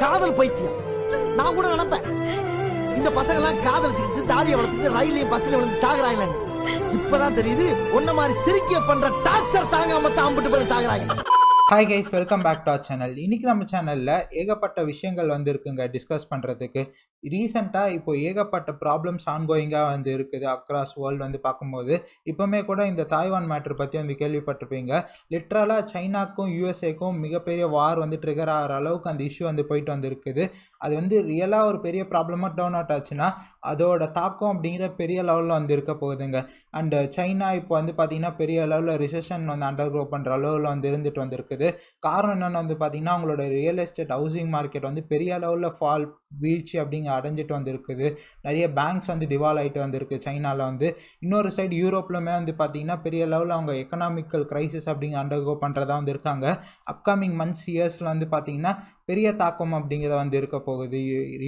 காதல் பைத்தியம். நான் கூட நினைப்பேன் இந்த பசங்க எல்லாம் காதலிச்சுக்கிட்டு தாடியை வளர்த்துட்டு ரயிலையும் பஸ்ல விழுந்து சாகுறாங்க. இப்பதான் தெரியுது ஒன்ன மாதிரி சிரிக்க பண்ற டார்ச்சர் தாங்காம தாம்பிட்டு போய் சாகுறாங்க. Hi guys, welcome back to our channel. இன்றைக்கி நம்ம சேனலில் ஏகப்பட்ட விஷயங்கள் இருக்குங்க டிஸ்கஸ் பண்ணுறதுக்கு. ரீசெண்டாக இப்போ ஏகப்பட்ட ப்ராப்ளம்ஸ் ஆன்கோயிங்காக இருக்குது அக்ராஸ் வேர்ல்டு பார்க்கும்போது. இப்போவுமே கூட இந்த தாய்வான் மேட்ரு பற்றி கேள்விப்பட்டிருப்பீங்க. லிட்ரலாக சைனாக்கும் யூஎஸ்ஏக்கும் மிகப்பெரிய வார் ட்ரிகர் ஆகிற அளவுக்கு அந்த இஷ்யூ போயிட்டு இருக்குது. அது ரியலாக ஒரு பெரிய ப்ராப்ளமாக டவுன் அவுட் ஆச்சுன்னா அதோட தாக்கம் அப்படிங்கிற பெரிய லெவலில் இருக்க போகுதுங்க. அண்டு சைனா இப்போ பார்த்திங்கன்னா பெரிய லெவலில் ரிசெஷன் அண்டர் க்ரோ பண்ணுற அளவில் இருந்துட்டு வந்திருக்கு. காரணம் என்னன்னு பார்த்தீங்கன்னா அவங்களோட ரியல் எஸ்டேட் ஹவுசிங் மார்க்கெட் பெரிய லெவலில் ஃபால் வீழ்ச்சி அப்படிங்க அடைஞ்சிட்டு இருக்குது. நிறைய பேங்க்ஸ் திவால் ஆகிட்டு வந்திருக்கு சைனாவில். இன்னொரு சைடு யூரோப்லுமே பார்த்தீங்கன்னா பெரிய லெவலில் அவங்க எக்கனாமிக்கல் கிரைசிஸ் அப்படிங்க அண்டர்கோ பண்ணுறதா இருக்காங்க. அப்கமிங் மந்த்ஸ் இயர்ஸில் பார்த்தீங்கன்னா பெரிய தாக்கம் அப்படிங்கிறத இருக்க போகுது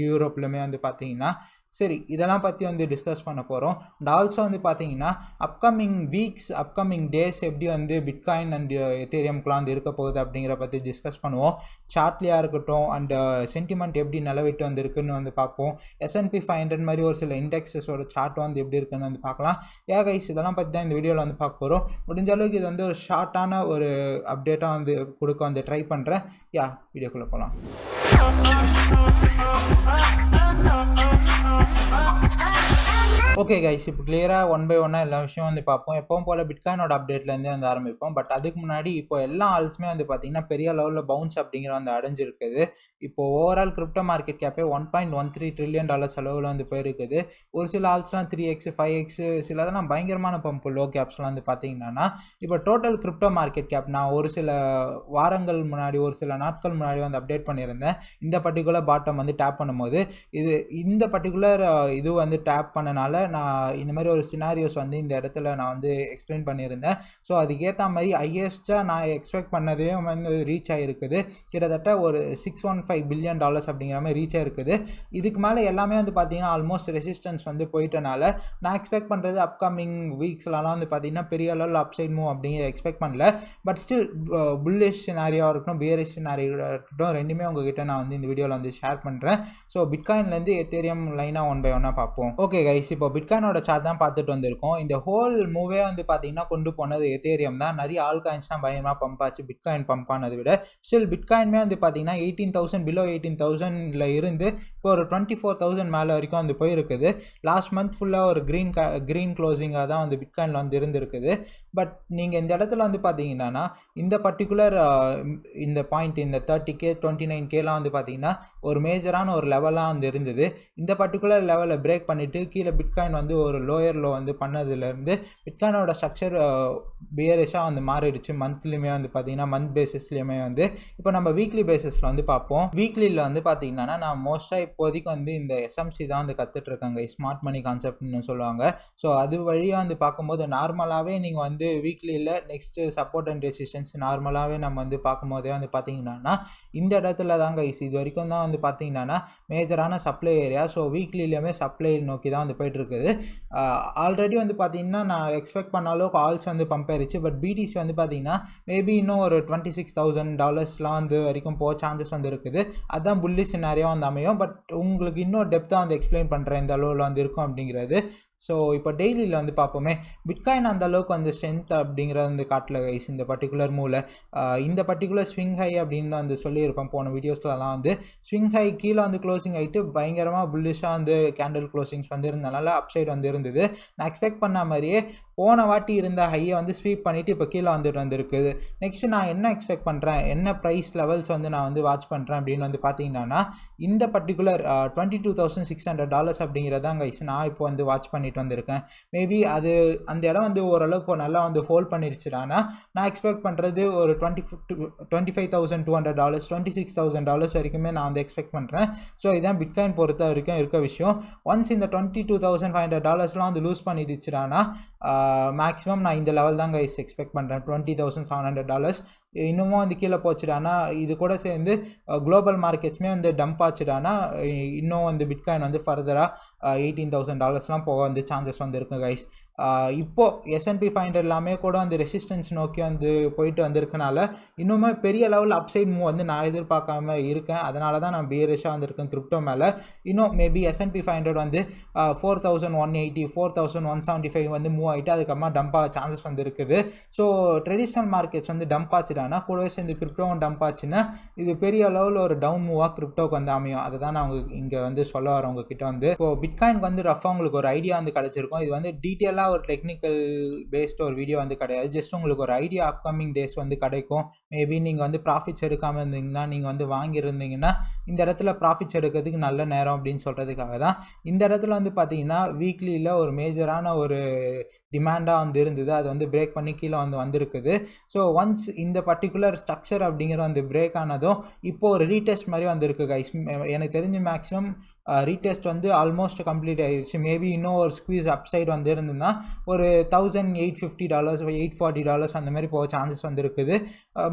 யூரோப்லுமே பார்த்தீங்கன்னா. சரி, இதெல்லாம் பற்றி டிஸ்கஸ் பண்ண போகிறோம். அண்ட் ஆல்சோ பார்த்தீங்கன்னா அப்கமிங் வீக்ஸ் அப்கமிங் டேஸ் எப்படி பிட்காயின் அண்ட் எத்தேரியம்குலாம் இருக்க போகுது அப்படிங்கிற பற்றி டிஸ்கஸ் பண்ணுவோம். சார்ட்லியாக இருக்கட்டும் அண்ட் சென்டிமெண்ட் எப்படி நிலவிட்டு இருக்குன்னு பார்ப்போம். S&P 500 மாதிரி ஒரு சில இண்டெக்ஸஸோட சார்ட் எப்படி இருக்குன்னு பார்க்கலாம். கைஸ், இதெல்லாம் பற்றி தான் இந்த வீடியோவில் பார்க்க போகிறோம். முடிஞ்ச அளவுக்கு இது ஒரு ஷார்ட்டான ஒரு அப்டேட்டாக கொடுக்க ட்ரை பண்ணுறேன். வீடியோக்குள்ளே போகலாம். ஓகே கைஸ், இப்போ கிளியராக ஒன் பை ஒன்னாக எல்லா விஷயம் பார்ப்போம். எப்பவும் போல் பிட்காயினோட அப்டேட்லேருந்தே ஆரம்பிப்போம். பட் அதுக்கு முன்னாடி இப்போ எல்லா ஆல்ஸுமே பார்த்தீங்கன்னா பெரிய லெவலில் பவுன்ஸ் அப்படிங்கிற அடைஞ்சிருக்குது. இப்போ ஓவரால் கிரிப்டோ மார்க்கெட் கேப்பே $1.13 ட்ரில்லியன் அளவில் போயிருக்குது. ஒரு சில ஆல்ஸ்லாம் 3x 5x, சிலதெல்லாம் பயங்கரமான பம்பு லோ கேப்ஸ்லாம் பார்த்தீங்கன்னா இப்போ டோட்டல் கிரிப்டோ மார்க்கெட் கேப் நான் ஒரு சில வாரங்கள் முன்னாடி ஒரு சில நாட்கள் முன்னாடி அப்டேட் பண்ணியிருந்தேன். இந்த பர்டிகுலர் பாட்டம் டேப் பண்ணும்போது இந்த பர்டிகுலர் இது டேப் பண்ணனால நான் இந்த மாதிரி ஒரு சினாரியோஸ் இந்த இடத்துல நான் எக்ஸ்பிளைன் பண்ணியிருந்தேன். ஸோ அதுக்கேற்ற மாதிரி ஹையஸ்ட்டாக நான் எக்ஸ்பெக்ட் பண்ணதையும் ரீச் ஆகிருக்குது. கிட்டத்தட்ட ஒரு $615 பில்லியன் அப்படிங்கிற மாதிரி ரீச் ஆகிருக்குது. இதுக்கு மேலே எல்லாமே பார்த்தீங்கன்னா ஆல்மோஸ்ட் ரெசிஸ்டன்ஸ் போயிட்டனால நான் எக்ஸ்பெக்ட் பண்ணுறது அப்கமிங் வீக்ஸ்லாம் பார்த்தீங்கன்னா பெரிய லெவலில் அப்சைட் மூவ் அப்படிங்கிற எக்ஸ்பெக்ட் பண்ணல. பட் ஸ்டில் புல்லிஷ் சினாரியோவாக இருக்கட்டும் பியரிஷ் சினாரியோவாக இருக்கட்டும் ரெண்டுமே உங்ககிட்ட நான் இந்த வீடியோவில் ஷேர் பண்ணுறேன். ஸோ பிட்காயின்லேருந்து எத்தேரியம் லைனாக ஒன் பை ஒன்னாக பார்ப்போம். ஓகே கைஸ், இப்போ பிட்காயினோட சார்ட் தான் பார்த்துட்டு வந்திருக்கோம். இந்த ஹோல் மூவே பார்த்தீங்கன்னா கொண்டு போனது எத்தேரியம் தான். நிறைய ஆல் காயின்ஸ் தான் பயங்கரமாக பம்ப் ஆச்சு பிட்காயின் பம்ப் ஆனதை விட. ஸ்டில் பிட்காயின்மே பார்த்தீங்கன்னா 18,000 பிலோ 18,000 இருந்து இப்போ ஒரு 24,000 மேலே வரைக்கும் போயிருக்குது. லாஸ்ட் மந்த் ஃபுல்லாக ஒரு க்ரீன் க்ளோசிங்காக தான் பிட்காயினில் இருந்திருக்குது. பட் நீங்கள் இந்த இடத்துல பார்த்தீங்கன்னா இந்த பர்டிகுலர் இந்த பாயிண்ட் இந்த 30K 29Kலாம் பார்த்தீங்கன்னா ஒரு மேஜரான ஒரு லெவலாக இருந்தது. இந்த பர்டிகுலர் லெவலை பிரேக் பண்ணிவிட்டு கீழே பிட்காயின் ஒரு லோயர் லோ பண்ணதுலேருந்து பிட்காயினோட ஸ்ட்ரக்சர் பியரிஷாக மாறிடுச்சு. மந்த்லியுமே பார்த்தீங்கன்னா மந்த் பேசிஸ்லேயுமே இப்போ நம்ம வீக்லி பேசிஸில் பார்ப்போம். வீக்லியில் பார்த்தீங்கன்னா நான் மோஸ்ட்டாக இப்போதைக்கு இந்த SMC தான் கற்றுட்ருக்காங்க, ஸ்மார்ட் மணி கான்செப்ட்னு சொல்லுவாங்க. ஸோ அது வழியாக பார்க்கும்போது நார்மலாகவே நீங்கள் வீக்லியில் நெக்ஸ்ட்டு சப்போர்ட் அண்ட் ரெசிஸ்டன்ஸ் நார்மலாகவே நம்ம பார்க்கும்போதே பார்த்தீங்கன்னா இந்த இடத்துல தாங்க இது வரைக்கும் தான் பார்த்தீங்கன்னா மேஜரான சப்ளை ஏரியா. ஸோ வீக்லியிலுமே சப்ளை நோக்கி தான் போயிட்டுருக்குது. ஆல்ரெடி பார்த்தீங்கன்னா நான் எக்ஸ்பெக்ட் பண்ண அளவுக்கு ஆல்ஸ் பம்ப் ஆயிடுச்சு. பட் BTC பார்த்தீங்கன்னா மேபி இன்னும் ஒரு $26,000 வரைக்கும் போக சான்சஸ் இருக்குது. அதுதான் புல்லி சினாரியா அமையும். பட் உங்களுக்கு இன்னும் டெப்த்தாக எக்ஸ்பிளைன் பண்ணுறேன் இந்த அளவில் இருக்கும் அப்படிங்கிறது. ஸோ இப்போ டெய்லியில் பார்ப்போமே பிட்காயின் அந்த அளவுக்கு ஸ்ட்ரென்த் அப்படிங்கிறத காட்டல கைஸ் இந்த பர்டிகுலர் மூவில். இந்த பர்டிகுலர் ஸ்விங் ஹை அப்படின்னு சொல்லியிருப்பேன் போன வீடியோஸ்லாம். ஸ்விங் ஹை கீழே க்ளோசிங் ஆகிட்டு பயங்கரமாக புல்லிஷாக கேண்டில் க்ளோசிங்ஸ் இருந்தனால அப்சைட் இருந்தது. நான் எக்ஸ்பெக்ட் பண்ண மாதிரியே போன வாட்டி இருந்த ஹையை ஸ்வீப் பண்ணிவிட்டு இப்போ கீழே வந்துருக்குது. நெக்ஸ்ட்டு நான் என்ன எக்ஸ்பெக்ட் பண்ணுறேன், என்ன ப்ரைஸ் லெவல்ஸ் நான் வாட்ச் பண்ணுறேன் அப்படின்னு பார்த்தீங்கன்னா இந்த பர்டிகுலர் $22,600 அப்படிங்கிறதான் கைஸ் நான் இப்போ வாட்ச் பண்ணிட்டு வந்திருக்கேன். மேபி அது அந்த இடம் ஓரளவுக்கு நல்லா ஹோல்ட் பண்ணிடுச்சுடானா நான் எக்ஸ்பெக்ட் பண்ணுறது ஒரு $25,200 $26,000 வரைக்குமே நான் எக்ஸ்பெக்ட் பண்ணுறேன். ஸோ இதான் பிட்காயின் பொறுத்த வரைக்கும் இருக்க விஷயம். ஒன்ஸ் இந்த $22,500 லூஸ் பண்ணிடுச்சுடானா மேக்ஸிமம் நான் இந்த லெவல் தான் கைஸ் எக்ஸ்பெக்ட் பண்ணுறேன். $20,700 இன்னமும் வந்து கீழே போச்சுடானா, இது கூட சேர்ந்து குளோபல் மார்க்கெட்ஸுமே வந்து டம்ப் ஆச்சுடானா இன்னும் வந்து பிட்காயின் வந்து ஃபர்தராக $18,000 போக வந்து சான்சஸ் வந்து இருக்குது கைஸ். இப்போது S&P 500 எல்லாமே கூட வந்து ரெசிஸ்டன்ஸ் நோக்கி வந்து போயிட்டு வந்திருக்கனால இன்னுமே பெரிய லெவல் அப்சைட் மூவ் வந்து நான் எதிர்பார்க்காம இருக்கேன். அதனால தான் நான் பியரிஷாக வந்திருக்கேன் கிரிப்டோ மேலே. இன்னும் மேபி S&P 500 வந்து 4,180 4,175 வந்து மூவ் ஆகிட்டு அதுக்கப்புறமா டம்ப் ஆக சான்சஸ் வந்து இருக்குது. ஸோ ட்ரெடிஷ்னல் மார்க்கெட்ஸ் வந்து டம்ப் ஆச்சுட்டானா கூடவே சேர்ந்து கிரிப்டோவும் டம்ப் ஆச்சுன்னா இது பெரிய லெவலில் ஒரு டவுன் மூவாக கிரிப்டோக்கு வந்து அமையும். அதை தான் நான் இங்கே வந்து சொல்ல வரவங்க கிட்ட வந்து. இப்போ பிட்காயினுக்கு வந்து ரஃபாக உங்களுக்கு ஒரு ஐடியா வந்து கிடச்சிருக்கும். இது வந்து டீட்டெயிலாக ஒரு டெக்னிக்கல் பேஸ்ட் ஒரு வீடியோ வந்து கிடையாது. ஜஸ்ட் உங்களுக்கு ஒரு ஐடியா அப்கமிங் டேஸ் வந்து கிடைக்கும். மேபி நீங்கள் வந்து ப்ராஃபிட்ஸ் எடுக்காமல் இருந்தீங்கன்னா, நீங்கள் வந்து வாங்கியிருந்தீங்கன்னா இந்த இடத்துல ப்ராஃபிட்ஸ் எடுக்கிறதுக்கு நல்ல நேரம் அப்படின்னு சொல்கிறதுக்காக தான். இந்த இடத்துல வந்து பார்த்தீங்கன்னா வீக்லியில் ஒரு மேஜரான ஒரு டிமாண்டாக வந்து இருந்தது. அது வந்து பிரேக் பண்ணி கீழே வந்து வந்திருக்குது. ஸோ ஒன்ஸ் இந்த பர்டிகுலர் ஸ்ட்ரக்சர் அப்படிங்கிற வந்து பிரேக் ஆனதும் இப்போது ஒரு ரீடெஸ்ட் மாதிரி வந்திருக்கு கைஸ். எனக்கு தெரிஞ்சு மேக்ஸிமம் ரீடெஸ்ட் வந்து ஆல்மோஸ்ட் கம்ப்ளீட் ஆகிடுச்சு. மேபி இன்னும் ஒரு ஸ்குவீஸ் அப்சைட் வந்து இருந்ததுன்னா ஒரு $1,850 $840 அந்த மாதிரி போக சான்சஸ் வந்து இருக்குது.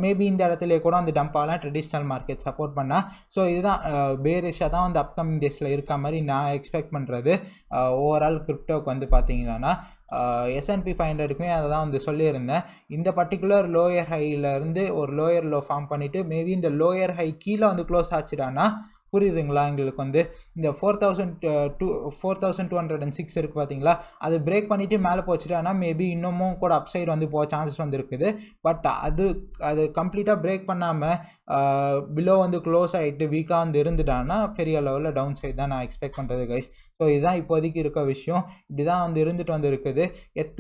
மேபி இந்த இடத்துல கூட அந்த டம்ப் ஆகலாம் ட்ரெடிஷ்னல் மார்க்கெட் சப்போர்ட் பண்ணால். ஸோ இதுதான் பேரிஷாக தான் வந்து அப்கமிங் டேஸில் இருக்க மாதிரி நான் எக்ஸ்பெக்ட் பண்ணுறது. ஓவரால் கிரிப்டோக்கு வந்து பார்த்தீங்கன்னா S&P 500க்குமே அதை தான் வந்து சொல்லியிருந்தேன். இந்த பர்டிகுலர் லோயர் ஹையிலேருந்து ஒரு லோயர் லோ ஃபார்ம் பண்ணிவிட்டு மேபி இந்த லோயர் ஹை கீழே வந்து க்ளோஸ் ஆச்சுடானா புரியுதுங்களா எங்களுக்கு வந்து இந்த 4,206 இருக்குது பார்த்தீங்களா, அது பிரேக் பண்ணிவிட்டு மேலே போச்சுட்டானா மேபி இன்னமும் கூட அப்சைட் வந்து போக சான்சஸ் வந்து இருக்குது. பட் அது கம்ப்ளீட்டாக பிரேக் பண்ணாமல் பிலோ வந்து க்ளோஸ் ஆகிட்டு வீக்காக வந்து இருந்துட்டான்னா பெரிய லெவலில் டவுன் சைட் தான் நான் எக்ஸ்பெக்ட் பண்ணுறது கைஸ். ஸோ இதுதான் இப்போதைக்கு இருக்க விஷயம். இப்படி தான் வந்து இருந்துட்டு வந்து இருக்குது.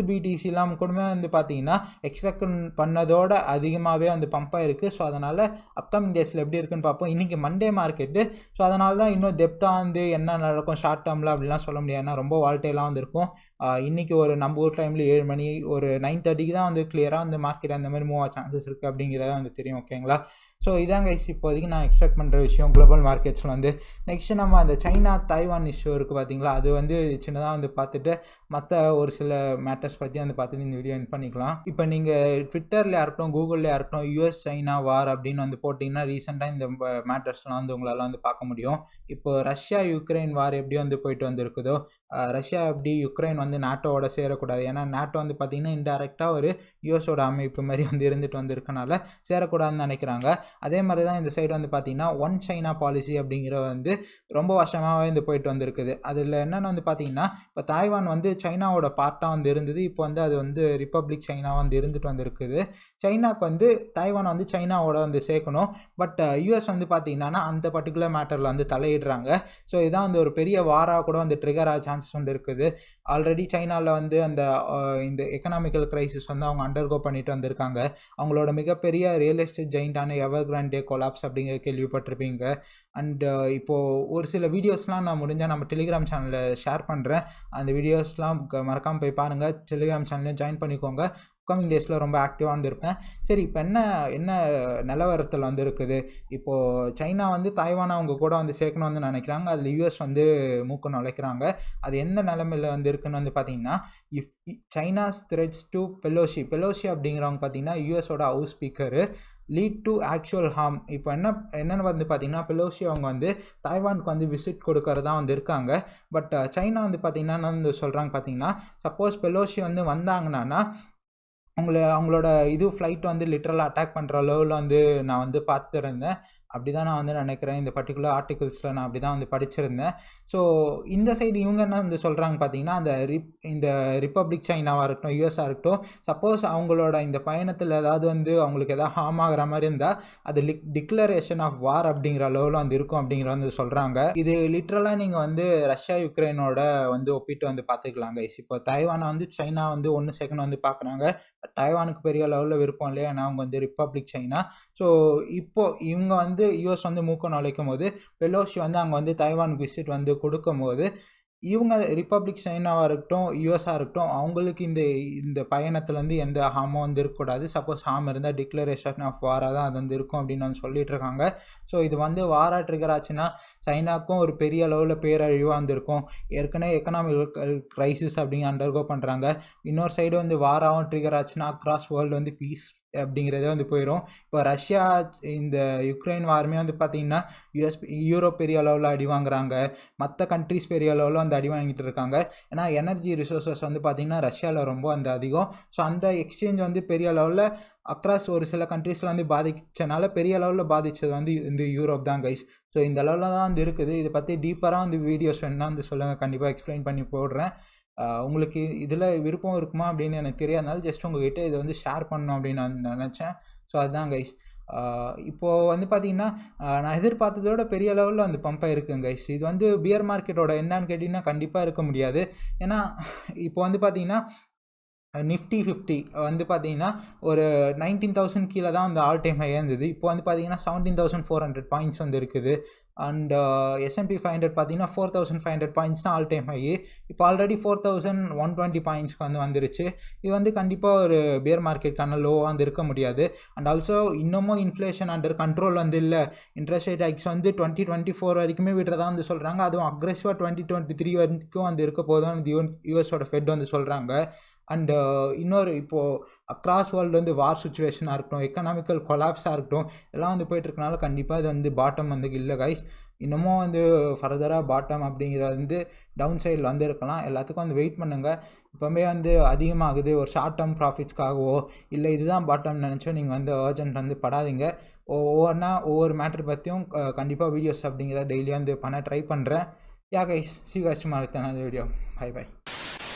BTCலாம் கூட வந்து பார்த்தீங்கன்னா எக்ஸ்பெக்ட் பண்ணதோட அதிகமாகவே வந்து பம்பாக இருக்குது. ஸோ அதனால் அப்கமிங் டேஸில் எப்படி இருக்குன்னு பார்ப்போம். இன்றைக்கி மண்டே மார்க்கெட்டு. ஸோ அதனால தான் இன்னும் டெப்த்தாக வந்து என்ன நடக்கும் ஷார்ட் டேர்மில் அப்படிலாம் சொல்ல முடியாது. ஏன்னா ரொம்ப வால்டைலாக வந்து இருக்கும். இன்றைக்கி ஒரு நம்ம ஊர் டைமில் 7 மணி ஒரு 9:30க்கு தான் வந்து கிளியராக வந்து மார்க்கெட் அந்த மாதிரி மூவ் ஆக சான்சஸ் இருக்குது அப்படிங்கிறத வந்து தெரியும். ஓகேங்களா. ஸோ இதாங்க இப்போதைக்கு நான் எக்ஸ்பெக்ட் பண்ணுற விஷயம் குளோபல் மார்க்கெட்ஸில் வந்து. நெக்ஸ்ட்டு நம்ம அந்த சைனா தைவான் இஷ்யூ இருக்குது பார்த்தீங்களா, அது வந்து சின்னதாக வந்து பார்த்துட்டு மற்ற ஒரு சில மேட்டர்ஸ் பற்றி வந்து பார்த்துட்டு இந்த வீடியோ எண்ட் பண்ணிக்கலாம். இப்போ நீங்கள் ட்விட்டரில் இருக்கட்டும் கூகுளில் இருக்கட்டும் US சைனா வார் அப்படின்னு வந்து போட்டிங்கன்னா ரீசெண்டாக இந்த மேட்டர்ஸ்லாம் வந்து உங்களால் வந்து பார்க்க முடியும். இப்போ ரஷ்யா யுக்ரைன் வார் எப்படி வந்து போயிட்டு வந்துருக்குதோ, ரஷ்யா எப்படி யுக்ரைன் வந்து நாட்டோட சேரக்கூடாது, ஏன்னா நாட்டோ வந்து பார்த்திங்கன்னா இன்டெரக்டாக ஒரு யூஎஸோட அமைப்பு மாதிரி வந்து இருந்துட்டு வந்துருக்கனால சேரக்கூடாதுன்னு நினைக்கிறாங்க. அதே மாதிரி தான் இந்த சைடு வந்து பார்த்திங்கன்னா ஒன் சைனா பாலிசி அப்படிங்கிற வந்து ரொம்ப வருஷமாகவே வந்து போயிட்டு வந்திருக்குது. அதில் என்னென்னு வந்து பார்த்திங்கன்னா இப்போ தாய்வான் வந்து சைனாவோட பார்ட்டாக வந்து இருந்தது. இப்போ வந்து அது வந்து ரிப்பப்ளிக் சைனா வந்து இருந்துட்டு வந்துருக்குது. சைனாவுக்கு வந்து தாய்வான் வந்து சைனாவோட வந்து சேர்க்கணும். பட் யூஎஸ் வந்து பார்த்திங்கன்னா அந்த பர்டிகுலர் மேட்டரில் வந்து தலையிடுறாங்க. ஸோ இதான் வந்து ஒரு பெரிய வாராக கூட வந்து ட்ரிகர் ஆக சான்சஸ் வந்து இருக்குது. ஆல்ரெடி சைனாவில் வந்து இந்த எக்கனாமிக்கல் கிரைசிஸ் வந்து அவங்க அண்டர்கோ பண்ணிட்டு வந்திருக்காங்க. அவங்களோட மிகப்பெரிய ரியல் எஸ்டேட் ஜெயிண்டான எவர்கிராண்டே கொலாப்ஸ் அப்படிங்கிற கேள்விப்பட்டிருப்பீங்க. அண்டு இப்போது ஒரு சில வீடியோஸ்லாம் நான் முடிஞ்சால் நம்ம டெலிகிராம் சேனலில் ஷேர் பண்ணுறேன். அந்த வீடியோஸ்லாம் மறக்காமல் போய் பாருங்கள். டெலிகிராம் சேனலையும் ஜாயின் பண்ணிக்கோங்க. அப்கமிங் டேஸில் ரொம்ப ஆக்டிவாக வந்துருப்பேன். சரி, இப்போ என்ன நிலவரத்தில் வந்து இருக்குது. இப்போது சைனா வந்து தாய்வானை அவங்க கூட வந்து சேர்க்கணும் வந்து நினைக்கிறாங்க. அதில் யூஎஸ் வந்து மூக்கு நுழைக்கிறாங்க. அது எந்த நிலைமையில் வந்து இருக்குன்னு வந்து பார்த்தீங்கன்னா, if China's threats to Pelosi அப்படிங்கிறவங்க பார்த்தீங்கன்னா யூஎஸோட house speaker lead to actual harm. இப்போ என்னென்னு வந்து பார்த்திங்கன்னா பெலோசி அவங்க வந்து தாய்வானுக்கு வந்து விசிட் கொடுக்கறதா வந்து இருக்காங்க. பட் சைனா வந்து பார்த்திங்கன்னா என்ன வந்து சொல்கிறாங்க பார்த்தீங்கன்னா, சப்போஸ் பெலோசி வந்து வந்தாங்கன்னா அவங்களோட ஃப்ளைட் வந்து லிட்ரலாக அட்டாக் பண்ணுற லெவலில் வந்து நான் வந்து பார்த்துருந்தேன். அப்படி தான் நான் வந்து நினைக்கிறேன். இந்த பர்டிகுலர் ஆர்டிகிள்ஸில் நான் அப்படி தான் வந்து படிச்சிருந்தேன். ஸோ இந்த சைடு இவங்க என்ன வந்து சொல்கிறாங்க பார்த்தீங்கன்னா, இந்த ரிப்பப்ளிக் சைனாவாக இருக்கட்டும் யூஎஸ்ஸாக இருக்கட்டும், சப்போஸ் அவங்களோட இந்த பயணத்தில் ஏதாவது வந்து அவங்களுக்கு எதாவது ஹார்ம் ஆகிற மாதிரி இருந்தால் அது டிக்ளரேஷன் ஆஃப் வார் அப்படிங்கிற லெவலில் வந்து இருக்கும் அப்படிங்கிற வந்து சொல்கிறாங்க. இது லிட்ரலாக நீங்கள் வந்து ரஷ்யா யுக்ரைனோட வந்து ஒப்பிட்டு வந்து பார்த்துக்கலாங்க. இப்போ தைவானை வந்து சைனா வந்து ஒன்று செகண்ட் வந்து பார்க்குறாங்க. தைவானுக்கு பெரிய லெவலில் விருப்பம் இல்லையா, ஏன்னா அவங்க வந்து ரிப்பப்ளிக் சைனா. ஸோ இப்போது இவங்க வந்து யூஎஸ் வந்து மூக்க நுழைக்கும் போது பெலோசி வந்து அங்கே வந்து தைவானுக்கு விசிட் வந்து கொடுக்கும் போது இவங்க ரிப்பப்ளிக் சைனாவாக இருக்கட்டும் யூஎஸ்ஸாக இருக்கட்டும் அவங்களுக்கு இந்த பயணத்தில் வந்து எந்த ஹார்மும் வந்து இருக்கக்கூடாது. சப்போஸ் ஹார்ம் இருந்தால் டிக்ளரேஷன் ஆஃப் வாராக தான் அது வந்து இருக்கும் அப்படின்னு வந்து சொல்லிட்டு இருக்காங்க. ஸோ இது வந்து வாரா ட்ரிகர் ஆச்சுன்னா சைனாக்கும் ஒரு பெரிய அளவில் பேரழிவாக வந்துருக்கும். ஏற்கனவே எக்கனாமிக்கல் க்ரைசிஸ் அப்படிங்க அண்டர்கோ பண்ணுறாங்க. இன்னொரு சைடு வந்து வாராவும் ட்ரிகர் ஆச்சுன்னா அக்ராஸ் வேர்ல்டு வந்து பீஸ் அப்படிங்கிறதே வந்து போயிடும். இப்போ ரஷ்யா இந்த யுக்ரைன் வாருமே வந்து பார்த்திங்கன்னா யூரோப் பெரிய அளவில் அடி வாங்குறாங்க, மற்ற கண்ட்ரிஸ் பெரிய அளவில் வந்து அடி வாங்கிட்டு இருக்காங்க. ஏன்னா எனர்ஜி ரிசோர்ஸஸ் வந்து பார்த்திங்கன்னா ரஷ்யாவில் ரொம்ப அந்த அதிகம். ஸோ அந்த எக்ஸ்சேஞ்ச் வந்து பெரிய அளவில் அக்ராஸ் ஒரு சில கண்ட்ரீஸில் வந்து பாதிச்சனால பெரிய அளவில் பாதித்தது வந்து இந்த யூரோப் தான் கைஸ். ஸோ இந்த அளவில் தான் வந்து இருக்குது. இதை பற்றி டீப்பராக வந்து வீடியோஸ் வேணுன்னா வந்து சொல்லுங்கள், கண்டிப்பாக எக்ஸ்பிளைன் பண்ணி போடுறேன். உங்களுக்கு இதில் விருப்பம் இருக்குமா அப்படின்னு எனக்கு தெரியாதனால ஜஸ்ட் உங்கள்கிட்ட இதை வந்து ஷேர் பண்ணணும் அப்படின்னு நான் நினச்சேன். ஸோ அதுதான் கைஸ். இப்போது வந்து பார்த்திங்கன்னா நான் எதிர்பார்த்ததோட பெரிய லெவலில் வந்து பம்ப் ஆகிருக்குங்க கைஸ். இது வந்து பியர் மார்க்கெட்டோட என்னன்னு கேட்டிங்கன்னா கண்டிப்பாக இருக்க முடியாது. ஏன்னா இப்போ வந்து பார்த்திங்கன்னா நிஃப்டி 50 வந்து பார்த்திங்கன்னா ஒரு 19,000 கீழே தான் அந்த ஆல் டைம் ஹையாக இருந்தது. இப்போ வந்து பார்த்திங்கன்னா 17,400 பாயிண்ட்ஸ் வந்து இருக்குது. அண்ட் S&P 500 பார்த்திங்கன்னா 4,500 பாயிண்ட்ஸ் தான் ஆல் டைம் ஹை. இப்போ ஆல்ரெடி 4,120 பாயிண்ட்ஸ்க்கு வந்து வந்துருச்சு. இது வந்து கண்டிப்பாக ஒரு பியர் மார்க்கெட்டுக்கான லோவாக வந்து இருக்க முடியாது. அண்ட் ஆல்சோ இன்னமும் இன்ஃப்ளேஷன் அண்டர் கண்ட்ரோல் வந்து இல்லை. இன்ட்ரெஸ்ட் ரேட் ஹைக்ஸ் வந்து 2024 வரைக்குமே விடுறதா வந்து சொல்கிறாங்க. அதுவும் அக்ரெசிவாக 2023 வரைக்கும் வந்து இருக்க போதும் வந்து யூஎஸோட ஃபெட் வந்து சொல்கிறாங்க. அண்டு இன்னொரு இப்போது அக்ராஸ் வேர்ல்டு வந்து வார் சுச்சுவேஷனாக இருக்கட்டும், எக்கனாமிக்கல் கொலாப்ஸாக இருக்கட்டும், இதெல்லாம் வந்து போயிட்டுருக்கனால கண்டிப்பாக இது வந்து பாட்டம் வந்து இல்லை கைஸ். இன்னமும் வந்து ஃபர்தராக பாட்டம் அப்படிங்கிறது வந்து டவுன் சைடில் வந்து இருக்கலாம். எல்லாத்துக்கும் வந்து வெயிட் பண்ணுங்கள். இப்போவே வந்து அதிகமாகுது. ஒரு ஷார்ட் டேர்ம் ப்ராஃபிட்ஸ்க்காகவோ இல்லை இதுதான் பாட்டம் நினச்சோ நீங்கள் வந்து அர்ஜென்ட் வந்து படாதீங்க. ஒவ்வொரு மேட்ரு பற்றியும் கண்டிப்பாக வீடியோஸ் அப்படிங்கிற டெய்லியாக வந்து பண்ண ட்ரை பண்ணுறேன். யா guys, see you guys tomorrow with another video. Bye bye.